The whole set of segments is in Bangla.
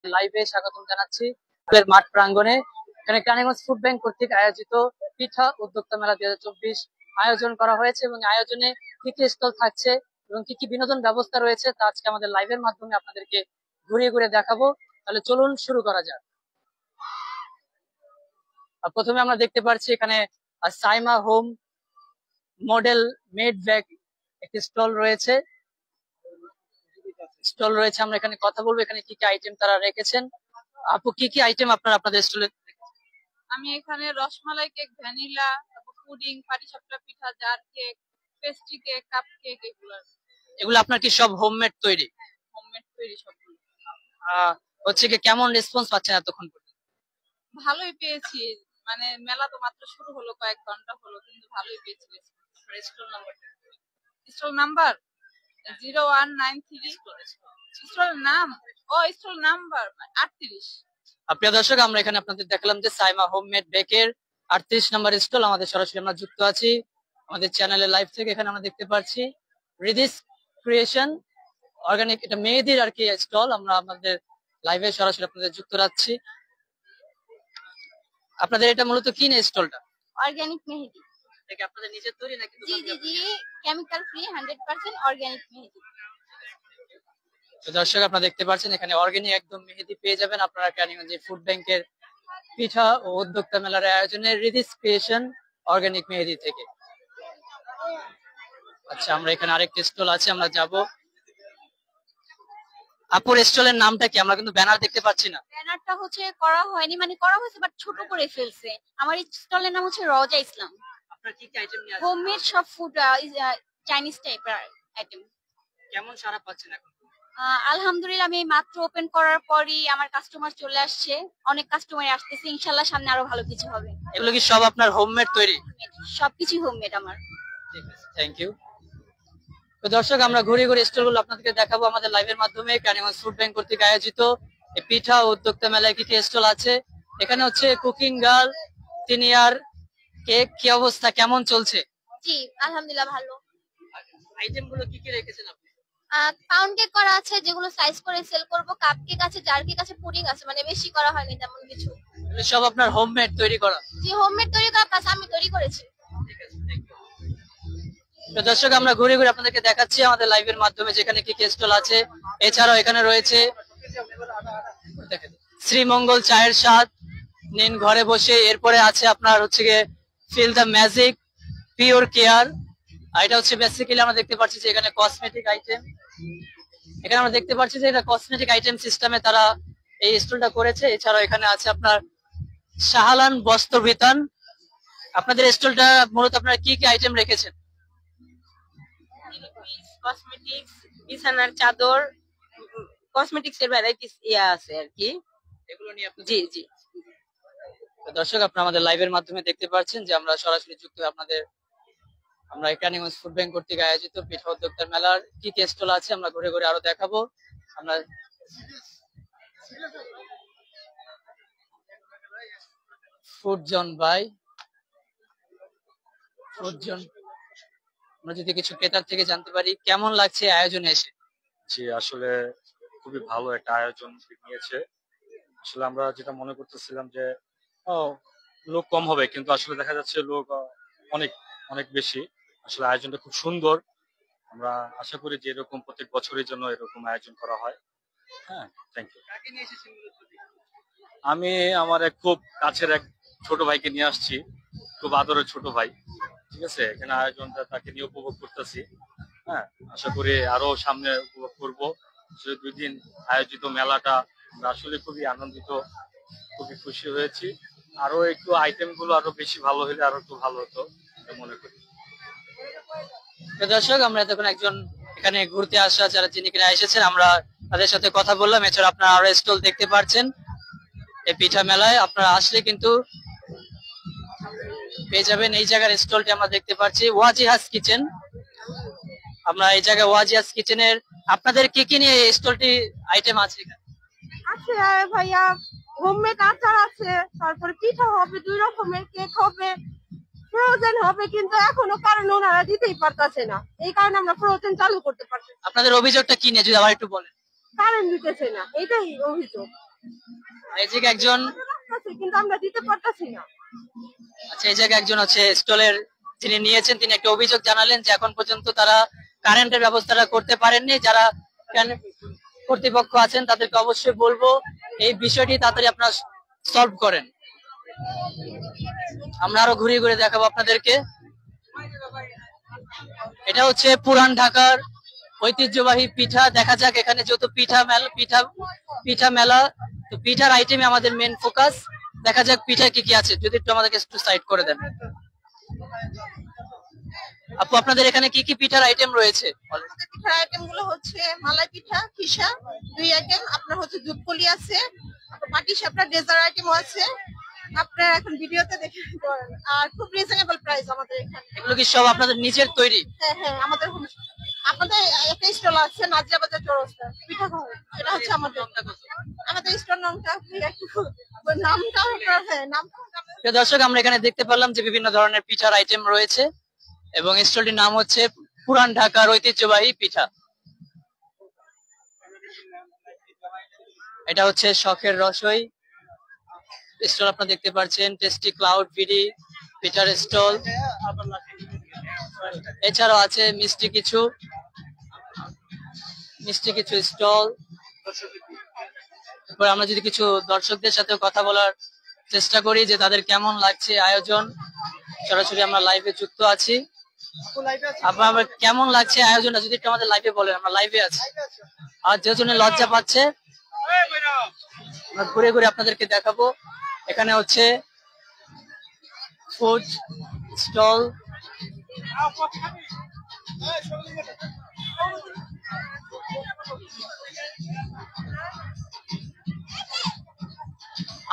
লাইভে স্বাগতম জানাচ্ছি স্কুলের মাঠ প্রাঙ্গণে। এখানে কেরানীগঞ্জ ফুড ব্যাংক কর্তৃক আয়োজিত পিঠা উদ্যোক্তা মেলা 2024 আয়োজন করা হয়েছে এবং আয়োজনে কি কি স্টল থাকছে এবং কি কি বিনোদন ব্যবস্থা রয়েছে তা আজকে আমাদের লাইভের মাধ্যমে আপনাদেরকে ঘুরিয়ে ঘুরিয়ে দেখাবো। তাহলে চলুন শুরু করা যাক। প্রথমে আমরা দেখতে পাচ্ছি এখানে Saima home model made bag একটি স্টল রয়েছে। আমরা এখানে কথা বলবো এখানে কি কি আইটেম তারা রেখেছেন। আপু, কি কি আইটেম আপনাদের স্টলে? আমি এখানে রসমালাই কেক, ভ্যানিলা, তারপর পুডিং, পাটিসাপটা পিঠা, jar cake, pastry cake, cup cake, এগুলো আপনার কি সব হোমমেড তৈরি? হোমমেড তৈরি সবগুলো। হচ্ছে কি কেমন রেসপন্স পাচ্ছেন এতক্ষণ পর্যন্ত? ভালোই পেয়েছি, মানে মেলা তো মাত্র শুরু হলো, কয়েক ঘন্টা হলো, কিন্তু ভালোই পেয়েছি। Stall number 0193। স্টল নাম স্টল নাম্বার 38। প্রিয় দর্শক, আমরা এখানে আপনাদের দেখালাম যে সাইমা হোমমেড বেকের 38 নম্বর স্টল। আমাদের সরাসরি আমরা যুক্ত আছি আমাদের চ্যানেলে লাইভ থেকে। এখানে আমরা দেখতে পাচ্ছি রিদিস ক্রিয়েশন অর্গানিক, এটা মেয়েদের আর কি স্টল। আমরা আমাদের লাইভে সরাসরি আপনাদের যুক্ত রাখছি। আপনাদের এটা মূলত কি নিয়ে স্টলটা? অর্গানিক মেহেদি। এটা আপনাদের নিজের তৈরি নাকি? জি জি জি, কেমিক্যাল ফ্রি 100% অর্গানিক মেহেদি। দর্শক, আপনারা দেখতে পাচ্ছেন এখানে অর্গানিক একদম মেহেদি পেয়ে যাবেন আপনারা কেরানীগঞ্জ ফুড ব্যাংকের পিঠা ও উদ্যোক্তা মেলার আয়োজনে রিদিস ক্রিয়েশন অর্গানিক মেহেদি থেকে। আচ্ছা, আমরা এখানে আরেকটা স্টল আছে, আমরা যাব। আপুর স্টলের নামটা কি? আমরা কিন্তু ব্যানার দেখতে পাচ্ছি না। ব্যানারটা হচ্ছে করা হয়নি, মানে করা হয়েছে বাট ছোট করে ফেলছে। আমার স্টলের নাম হচ্ছে রোজা ইসলাম। আপনারা কি কি আইটেম নিয়ে আসছেন? হোমমেড সব ফুড, চাইনিজ টাইপের আইটেম। কেমন সাড়া পাচ্ছেন এখন? আলহামদুলিল্লাহ, আমি মাত্র ওপেন করার পরই আমার কাস্টমার চলে আসছে, অনেক কাস্টমার আসতেছে। ইনশাআল্লাহ সামনে আরো ভালো কিছু হবে। এগুলো কি সব আপনার হোমমেড তৈরি? সবকিছু হোমমেড আমার। ঠিক আছে, থ্যাংক ইউ। তো দর্শক, আমরা ঘুরে ঘুরে স্টলগুলো আপনাদেরকে দেখাবো আমাদের লাইভের মাধ্যমে। কেরানীগঞ্জ ফুড ব্যাংক কর্তৃক আয়োজিত এই পিঠা উদ্যোক্তা মেলায় কি কি স্টল আছে। এখানে হচ্ছে কুকিং গার্ল, সিনিয়র কেক। কি অবস্থা, কেমন চলছে? জি আলহামদুলিল্লাহ ভালো। আইটেম গুলো কি কি রেখেছেন আপনি? পাউন্ড কেক করা আছে, যেগুলো সাইজ করে সেল করব। কাপ কেক আছে, জার কেক আছে, পুডিং আছে, মানে বেশি করা হয়নি তেমন কিছু। এগুলো সব আপনার হোমমেড তৈরি করা? জি হোমমেড তৈরি করা, প্লাস আমি তৈরি করেছি। ঠিক আছে, থ্যাংক ইউ। তো দর্শক, আমরা ঘুরে ঘুরে আপনাদেরকে দেখাচ্ছি আমাদের লাইভের মাধ্যমে যেখানে কি কি স্টল আছে। এছাড়াও এখানে রয়েছে শ্রীমঙ্গল চায়ের স্বাদ, নিন ঘরে বসে। এরপরে আছে আপনার হচ্ছে গিয়ে feel the magic, pure care. আর এটা হচ্ছে বেসিক্যালি আমরা দেখতে পাচ্ছি যে এখানে কসমেটিক আইটেম। এখানে আমরা দেখতে পাচ্ছি যে এটা কসমেটিক আইটেম সিস্টেমে তারা এই স্টলটা করেছে। এছাড়াও এখানে আছে আপনার শাহালান বস্ত্র বিতান। আপনাদের স্টলটা মূলত আপনারা কি কি আইটেম রেখেছেন? কসমেটিক্স, বিছানার চাদর, কসমেটিক্স এর ভ্যারাইটিস আছে আর কি, এগুলো নিয়ে আপনি? জি জি। দর্শক, আপনারা আমাদের লাইভের মাধ্যমে দেখতে পাচ্ছেন যে আমরা সরাসরি যুক্ত আমরা কেরানীগঞ্জ ফুড ব্যাংক কর্তৃক আয়োজিত পিঠা উদ্যোক্তার মেলার কি কি স্টল আছে আমরা ঘুরে ঘুরে আরো দেখাবো। আমরা ফুড জোন আমরা যদি কিছু ক্রেতার থেকে জানতে পারি কেমন লাগছে আয়োজনে এসে। জি, আসলে খুবই ভালো একটা আয়োজন নিয়েছে। আসলে আমরা যেটা মনে করতেছিলাম যে লোক কম হবে, কিন্তু আসলে দেখা যাচ্ছে লোক অনেক অনেক বেশি। আসলে আয়োজনটা খুব সুন্দর। আমরা আশা করি যে এরকম প্রত্যেক বছরের জন্য এরকম আয়োজন করা হয়। হ্যাঁ, থ্যাংক ইউ। আমি আমার এক খুব কাছের এক ছোট ভাইকে নিয়ে আসছি, খুব আদরের ছোট ভাই। ঠিক আছে, এখানে আয়োজনটা তাকে নিয়ে উপভোগ করতেছি। হ্যাঁ, আশা করি আরো সামনে উপভোগ করবো। 2 দিন আয়োজিত মেলাটা আমরা আসলে খুবই আনন্দিত, খুবই খুশি হয়েছি। আরো একটু আইটেম গুলো আরো বেশি ভালো হলে আরো একটু ভালো হতো মনে করি। দর্শক, আমরা এতক্ষণ একজন এখানে ঘুরতে আসা যারা যিনি কিনা এসেছেন আমরা তাদের সাথে কথা বললাম। এছাড়া আপনারা আরো স্টল দেখতে পাচ্ছেন এই পিঠা মেলায়। আপনারা আসলে কিন্তু পেয়ে যাবেন। এই জায়গার স্টলটি আমরা দেখতে পাচ্ছি ওয়াজিহাস কিচেন। আমরা এই জায়গায় ওয়াজিহাস কিচেনের আপনাদের কি কি নিয়ে স্টলটি আইটেম আছে? আছে ভাইয়া, হোমমেড আচার আছে, তারপরে পিঠা হবে, 2 রকমের কেক হবে, ফ্রোজেন হবে, কিন্তু এখনো কারণ ওনারা দিতেই পারতেছে না, এই কারণে আমরা ফ্রোজেন চালু করতে পারছি। আপনাদের অভিযোগটা কি নিয়ে যদি আবার একটু বলেন? কারণ দিতেছে না, এটাই অভিযোগ। এই জায়গায় একজন, আছে, কিন্তু আমরা দিতে পারতাছি না। আচ্ছা এই জায়গায় একজন হচ্ছে স্টলের যিনি নিয়েছেন, তিনি একটা অভিযোগ জানালেন যে এখন পর্যন্ত তারা কারেন্টের ব্যবস্থাটা করতে পারেননি। যারা কর্তৃপক্ষ আছেন তাদেরকে অবশ্যই বলবো এই বিষয়টি তাড়াতাড়ি আপনারা সলভ করেন। আমরা আরো ঘুরে ঘুরে দেখাবো আপনাদেরকে। এটা হচ্ছে পুরান ঢাকার ঐতিহ্যবাহী পিঠা। দেখা যাক এখানে যেহেতু পিঠা মেলা, তো পিঠার আইটেমে আমাদের মেন ফোকাস। দেখা যাক পিঠায় কি কি আছে, যদি একটু আমাদেরকে একটু সাইড করে দেন। আপু আপনাদের এখানে কি কি পিঠার আইটেম রয়েছে? আমাদের পিঠার আইটেম গুলো হচ্ছে মালাই পিঠা, পিঠা 2 আইটেম, আপনার হচ্ছে দুধপুলি আছে, পাটিসাপটা ডেজার্ট আইটেমও আছে। আপনারা এখন ভিডিওতে দেখে নিতে পারেন। আর খুব রিজনেবল প্রাইস আমাদের এখানে। এগুলো কি সব আপনাদের নিজের তৈরি? হ্যাঁ হ্যাঁ, আপনাদের একটা স্টল আছে নাজিরা বাজার চৌরাস্তা পিঠা ঘর, এটা হচ্ছে আমাদের স্টল নামটা নামটা হ্যাঁ নামটা। প্রিয় দর্শক, আমরা এখানে দেখতে পেলাম যে বিভিন্ন ধরনের পিঠার আইটেম রয়েছে এবং স্টলটির নাম হচ্ছে পুরান ঢাকার ঐতিহ্যবাহী পিঠা। এটা হচ্ছে শখের রসই স্টল, আপনারা দেখতে পাচ্ছেন। টেস্টি ক্লাউড বিডি পিঠার স্টল, এছাড়াও আছে মিষ্টি কিছু স্টল। এরপর আমরা যদি কিছু দর্শকদের সাথে কথা বলার চেষ্টা করি যে তাদের কেমন লাগছে আয়োজন, সরাসরি আমরা লাইভে যুক্ত আছি। আপনার কেমন লাগছে আয়োজনটা যদি একটু আমাদের লাইভে বলেন, আমরা লাইভে আছি। আর যে জন্য লজ্জা পাচ্ছে আমরা ঘুরে ঘুরে আপনাদেরকে দেখাবো। এখানে হচ্ছে ফুড স্টল,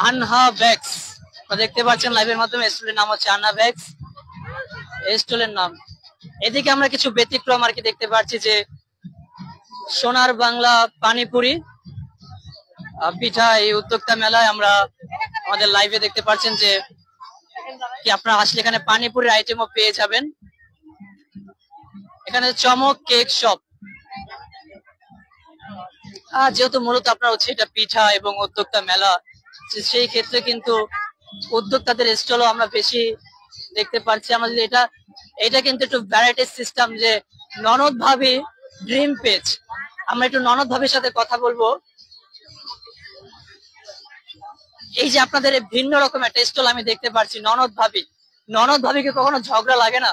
আনহা ব্যাগস দেখতে পাচ্ছেন লাইভের মাধ্যমে। স্টলের নাম হচ্ছে আনহা ব্যাগস এই স্টলের নাম। এদিকে আমরা কিছু ব্যতিক্রম আর কি দেখতে পাচ্ছি যে সোনার বাংলা পানিপুরি পিঠা এই উদ্যোক্তা মেলায় আমরা আমাদের লাইভে দেখতে পাচ্ছেন যে কি আপনারা আসলে এখানে পানিপুরির আইটেমও পেয়ে যাবেন। এখানে চমক কেক শপ, যেহেতু মূলত আপনার হচ্ছে এটা পিঠা এবং উদ্যোক্তা মেলা, সেই ক্ষেত্রে কিন্তু উদ্যোক্তাদের স্টলও আমরা বেশি দেখতে পাচ্ছি। আমরা যদি এটা কিন্তু একটু ভ্যারাইটি সিস্টেম, যে ননদ ভাবি ড্রিম পেজ। আমরা একটু ননদ ভাবির সাথে কথা বলবো। এই যে আপনাদের ভিন্ন রকম একটা স্টল আমি দেখতে পাচ্ছি, ননদ ভাবিকে কখনো ঝগড়া লাগে না?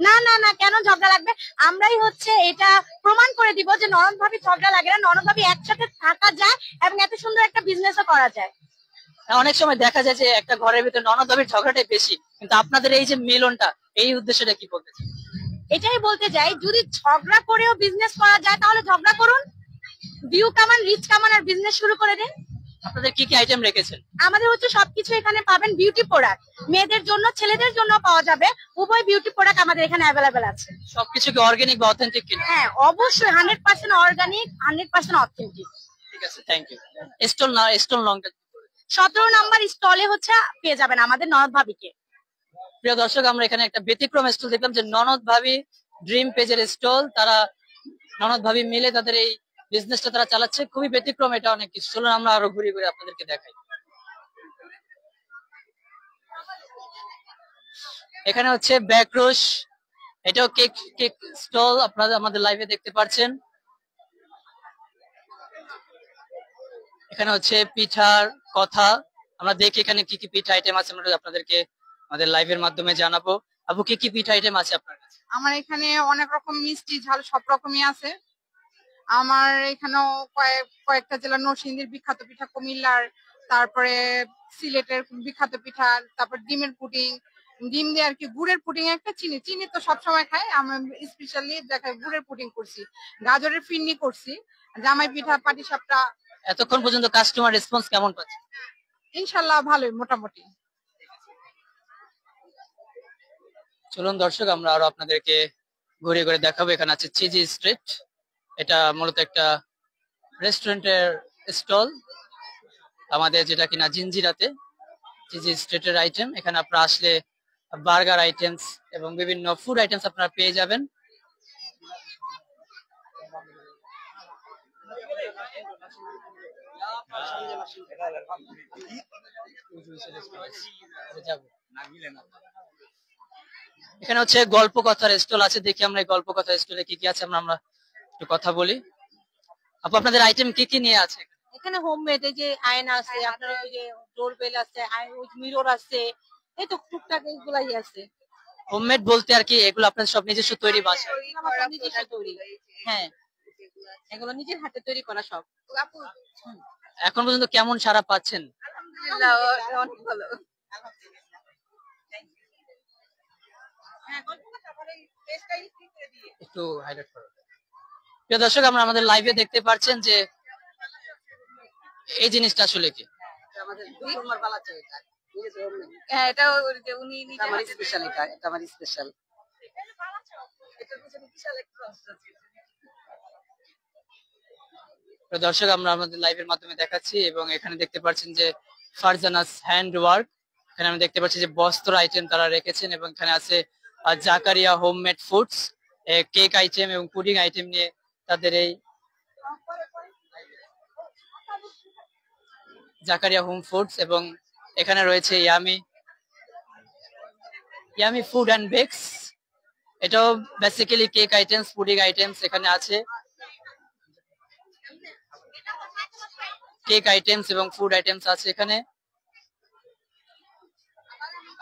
না না না, কেন ঝগড়া লাগবে? আমরাই হচ্ছে এটা প্রমাণ করে দিব যে ননদ ভাবি ঝগড়া লাগে না, ননদ ভাবি একসাথে থাকা যায় এবং এত সুন্দর একটা বিজনেসও করা যায়। অনেক সময় দেখা যায় যে একটা ঘরের ভিতরে ননদ ভাবির ঝগড়াটাই বেশি, কিন্তু আপনাদের এই যে মিলনটা, এই উদ্দেশ্যটা কি বলতে চাই? এটাই বলতে চাই, যদি ঝগড়া করেও বিজনেস করা যায় তাহলে ঝগড়া করুন, ভিউ কামান, রিচ কামান, আর বিজনেস শুরু করে দিন। আপনাদের কি কি আইটেম রেখেছেন? আমাদের হচ্ছে সবকিছু এখানে পাবেন। বিউটি প্রোডাক্ট মেয়েদের জন্য, ছেলেদের জন্য পাওয়া যাবে, উভয় বিউটি প্রোডাক্ট আমাদের এখানে অ্যাভেলেবেল আছে। সবকিছু কি অর্গানিক বা অথেন্টিক কিনা? হ্যাঁ অবশ্যই, 100% অর্গানিক, 100% অথেন্টিক। ঠিক আছে, থ্যাংক ইউ। স্টল লংটা 17 নম্বর স্টলে হচ্ছে পেয়ে যাবেন আমাদের ননদ ভাবিকে। প্রিয় দর্শক, আমরা এখানে একটা ব্যতিক্রম স্টল দেখলাম যে ননদ ভাবি ড্রিম পেজের স্টল। তারা ননদ ভাবি মিলে তাদের এই বিজনেসটা তারা চালাচ্ছে, খুবই ব্যতিক্রম। এটা অনেক কিছু। চলুন আমরা আরো ঘুরে ঘুরে আপনাদেরকে দেখাই। এখানে হচ্ছে ব্যাকরোশ, এটাও কেক স্টল, আপনারা আমাদের লাইভে দেখতে পাচ্ছেন। এখানে হচ্ছে পিঠার কথা, আমরা দেখি এখানে কি কি পিঠা আইটেম আছে, আমরা আপনাদেরকে আমাদের লাইভের মাধ্যমে জানাবো। আপু কি কি পিঠা আইটেম আছে আপনার কাছে? আমার এখানে অনেক রকম মিষ্টি ঝাল সব রকমই আছে। আমার এখানেও কয়েকটা জেলা, নরসিংদীর বিখ্যাত পিঠা, কুমিল্লার, তারপরে সিলেটের বিখ্যাত পিঠা, তারপর ডিমের পুডিং, ডিম দিয়ে আর কি গুড়ের পুডিং, একটা চিনি তো সবসময় খাই, আমি স্পেশালি দেখা গুড়ের পুডিং করছি, গাজরের ফিরনি করছি, জামাই পিঠা, পাটিসাপটা। এতক্ষণ পর্যন্ত কাস্টমার রেসপন্স কেমন পাচ্ছে? ইনশাল্লাহ ভালোই, মোটামুটি। চলুন দর্শক, আমরা আরো আপনাদেরকে ঘুরে ঘুরে দেখাবো। এখানে আছে চিজি স্ট্রিট, এটা মূলত একটা রেস্টুরেন্টের স্টল আমাদের, যেটা কিনা জিঞ্জিরাতে। চিজি স্ট্রিটের আইটেম, এখানে আপনারা আসলে বার্গার আইটেমস এবং বিভিন্ন ফুড আইটেমস আপনারা পেয়ে যাবেন। এখানে হচ্ছে গল্প কথার স্টল আছে, দেখি আমরা এই গল্প কথার স্টলে কি কি আছে আমরা একটু কথা বলি। আপু, আপনাদের আইটেম কি কি নিয়ে আছে? এখানে হোমমেড এই যে আয়না আছে, আপনার ওই যে ডোরবেল আছে, মিরর আছে, এই তো টুকটাক এইগুলাই আছে। হোমমেড বলতে আর কি এগুলো আপনার সব নিজস্ব তৈরি বাসা? আমার সব নিজস্ব তৈরি। হ্যাঁ, এগুলো নিজের হাতে তৈরি করা সব। এখন পর্যন্ত কেমন সাড়া পাচ্ছেন? আলহামদুলিল্লাহ, অনেক ভালো। একটু হাইলাইট করো। প্রিয় দর্শক, আমরা আমাদের লাইভে দেখতে পাচ্ছেন যে এই জিনিসটা আসলে কি? হ্যাঁ, এটা ওই যে উনি আমার স্পেশাল, এটা আমার স্পেশাল। প্রিয় দর্শক, আমরা আমাদের লাইভের মাধ্যমে দেখাচ্ছি এবং এখানে দেখতে পাচ্ছেন যে ফারজানাস হ্যান্ড ওয়ার্ক। এখানে আমি দেখতে পাচ্ছি যে বস্ত্র আইটেম তারা রেখেছেন এবং এখানে আছে Zakaria homemade foods, cake item এবং পুডিং আইটেম নিয়ে তাদের এই জাকারিয়া হোম ফুডস। এবং এখানে রয়েছে ইয়ামি ফুড অ্যান্ড বেকস, এটাও basically cake items, pudding items এখানে আছে, কেক আইটেমস এবং ফুড আইটেমস আছে এখানে।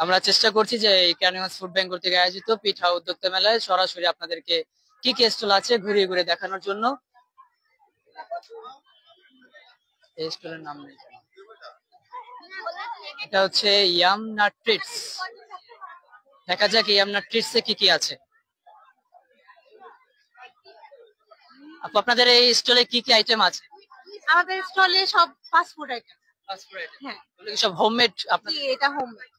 আমরা চেষ্টা করছি যে এই ক্যানিগঞ্জ ফুড ব্যাংক কর্তৃক আয়োজিত পিঠা উদ্যোক্তা মেলায় সরাসরি আপনাদেরকে কি কি স্টল আছে ঘুরিয়ে ঘুরে দেখানোর জন্য। এই স্টলের নাম নেই, এটা হচ্ছে ইয়ামনা ট্রিটস। দেখা যাক ইয়ামনা ট্রিটস এ কি কি আছে। আপু, আপনাদের এই স্টলে কি কি আইটেম আছে? আমাদের স্টলে সব ফাস্ট ফুড আইটেম। হ্যাঁ, সব হোমমেড। আপনাদের এটা হোমমেড।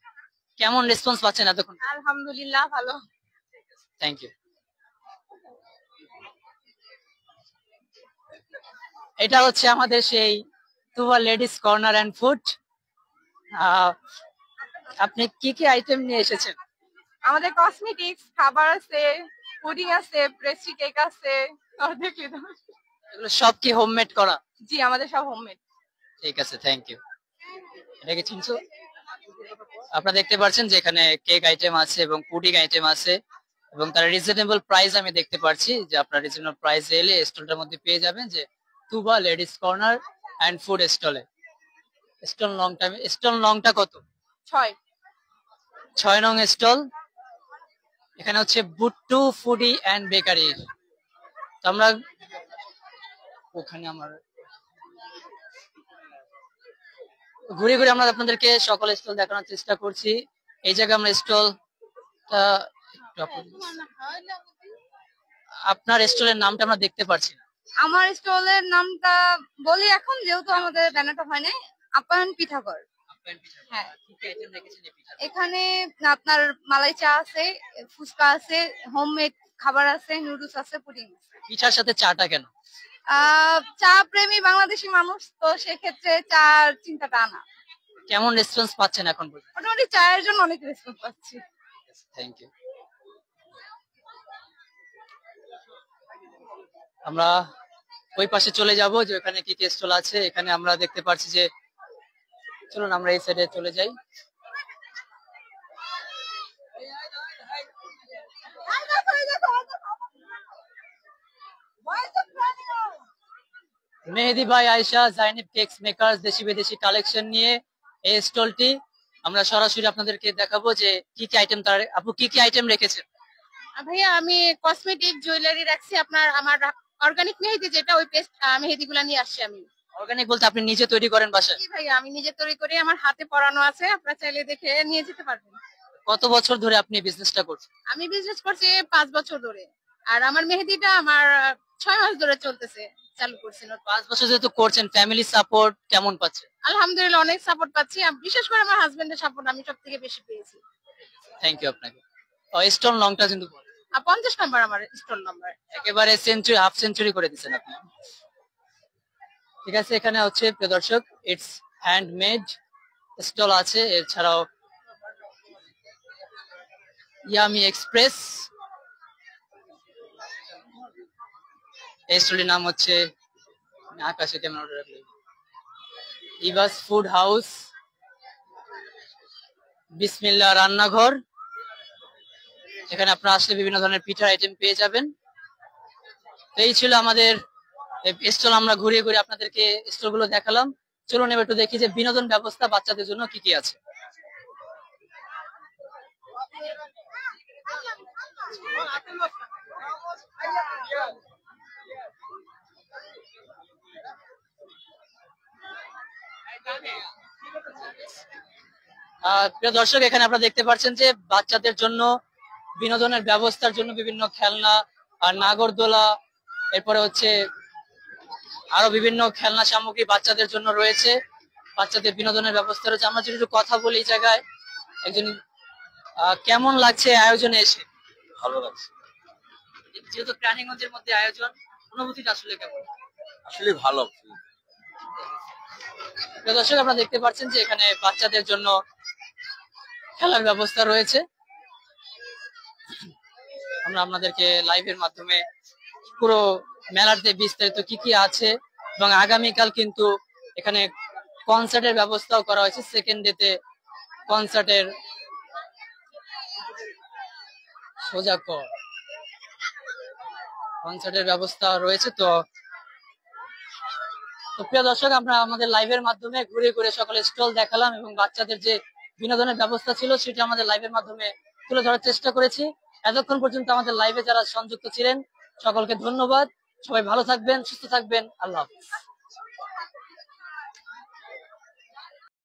কেমন রেসপন্স পাচ্ছেন এতক্ষণ? আলহামদুলিল্লাহ, ভালো। Thank you. এটা হচ্ছে আমাদের সেই Tuba ladies corner and food. আপনি কি কি আইটেম নিয়ে এসেছেন? আমাদের কসমেটিক্স, খাবার আছে, পুডিং আছে, পেস্ট্রি কেক আছে। দেখলি তো? এগুলো সব কি হোমমেড করা? জি, আমাদের সব হোমমেড। ঠিক আছে, থ্যাংক ইউ। এটা কি চিনছো? আপনারা দেখতে পাচ্ছেন যে এখানে কেক আইটেম আছে এবং পুডিং আইটেম আছে এবং তার রিজনেবল প্রাইস আমি দেখতে পাচ্ছি যে আপনার রিজনেবল প্রাইস এলে স্টলটার মধ্যে পেয়ে যাবেন যে তুবা লেডিস কর্নার অ্যান্ড ফুড স্টলে। স্টল লংটা কত? 6 নং স্টল। এখানে হচ্ছে বুট্টু ফুডি অ্যান্ড বেকারি। তো আমরা ওখানে ঘুরে ঘুরে আমরা আপনাদেরকে সকল স্টল দেখানোর চেষ্টা করছি। এই জায়গায় আমরা স্টল, আপনার স্টলের নামটা আমরা দেখতে পাচ্ছি না। আমার স্টলের নামটা বলি এখন, যেহেতু আমাদের ব্যানারটা হয় নাই। আপ্যায়ন পিঠাঘর। হ্যাঁ, এখানে আপনার মালাই চা আছে, ফুচকা আছে, হোমমেড খাবার আছে, নুডলস আছে, পুডিং আছে। পিঠার সাথে চাটা কেন? চা প্রেমী বাংলাদেশি মানুষ তো, সেক্ষেত্রে চার চিন্তাটা আনা। কেমন রেসপন্স পাচ্ছেন এখন পর্যন্ত? মোটামুটি চায়ের জন্য অনেক রেসপন্স পাচ্ছি। Thank you. আমরা ওই পাশে চলে যাব যে ওখানে কি কি স্টল আছে। এখানে আমরা দেখতে পাচ্ছি যে, চলুন আমরা এই সাইডে চলে যাই। মেহেদি ভাই আয়েশা জাইনিব কেকস মেকার্স দেশি বিদেশি কালেকশন নিয়ে এই স্টলটি আমরা সরাসরি আপনাদেরকে দেখাবো যে কি কি আইটেম তার। আপু, কি কি আইটেম রেখেছেন? ভাইয়া, আমি কসমেটিক জুয়েলারি রাখছি, আপনার আমার অর্গানিক মেহেদি যেটা, ওই পেস্ট মেহেদি গুলা নিয়ে আসছি আমি। অর্গানিক বলতে আপনি নিজে তৈরি করেন বাসায়? জি ভাইয়া, আমি নিজে তৈরি করে আমার হাতে পরানো আছে, আপনারা চাইলে দেখে নিয়ে যেতে পারবেন। কত বছর ধরে আপনি বিজনেসটা করছেন? আমি বিজনেস করছি 5 বছর ধরে, আর আমার মেহেদিটা আমার 6 মাস ধরে চলতেছে, চালু করছি। 5 বছর যেহেতু করছেন, ফ্যামিলি সাপোর্ট কেমন পাচ্ছেন? আলহামদুলিল্লাহ, অনেক সাপোর্ট পাচ্ছি, বিশেষ করে আমার হাজবেন্ডের সাপোর্ট আমি সব থেকে বেশি পেয়েছি। থ্যাংক ইউ আপনাকে। স্টল লংটা কিন্তু 50 নাম্বার আমার স্টল নাম্বার। একেবারে সেঞ্চুরি, হাফ সেঞ্চুরি করে দিচ্ছেন আপনি। ঠিক আছে, এখানে হচ্ছে প্রিয় দর্শক ইটস হ্যান্ডমেড স্টল আছে, এছাড়াও ইয়ামি এক্সপ্রেস, এই স্টলের নাম হচ্ছে আকাশে ক্যামেরা রাখলে ইবাস ফুড হাউস, বিসমিল্লাহ রান্নাঘর। এখানে আপনারা আসলে বিভিন্ন ধরনের পিঠার আইটেম পেয়ে যাবেন। তো এই ছিল আমাদের স্টল। আমরা ঘুরিয়ে ঘুরিয়ে আপনাদেরকে স্টল গুলো দেখালাম। চলুন এবার একটু দেখি যে বিনোদন ব্যবস্থা বাচ্চাদের জন্য কি কি আছে। প্রিয় দর্শক, এখানে আপনারা দেখতে পাচ্ছেন যে বাচ্চাদের জন্য বিনোদনের ব্যবস্থার জন্য বিভিন্ন খেলনা আর নাগরদোলা, এরপরে হচ্ছে আরো বিভিন্ন খেলনা সামগ্রী বাচ্চাদের জন্য রয়েছে। বাচ্চাদের বিনোদনের ব্যবস্থা রয়েছে। আমরা যদি একটু কথা বলি এই জায়গায়, একজন কেমন লাগছে আয়োজনে এসে? ভালো লাগছে, যেহেতু প্রাণীগঞ্জের মধ্যে আয়োজন, অনুভূতিটা আসলে কেমন? আসলে ভালো। প্রিয় দর্শক, আপনারা দেখতে পাচ্ছেন যে এখানে বাচ্চাদের জন্য খেলার ব্যবস্থা রয়েছে। আমরা আপনাদেরকে লাইভের মাধ্যমে পুরো মেলাতে বিস্তারিত কি কি আছে, এবং আগামীকাল কিন্তু এখানে কনসার্টের ব্যবস্থাও করা হয়েছে। সেকেন্ড ডেতে কনসার্টের ব্যবস্থা রয়েছে। তো প্রিয় দর্শক, আমরা আমাদের লাইভের মাধ্যমে ঘুরে ঘুরে সকলে স্টল দেখালাম এবং বাচ্চাদের যে বিনোদনের ব্যবস্থা ছিল সেটা আমাদের লাইভের মাধ্যমে তুলে ধরার চেষ্টা করেছি। এতক্ষণ পর্যন্ত আমাদের লাইভে যারা সংযুক্ত ছিলেন সকলকে ধন্যবাদ। সবাই ভালো থাকবেন, সুস্থ থাকবেন। আল্লাহ হাফেজ।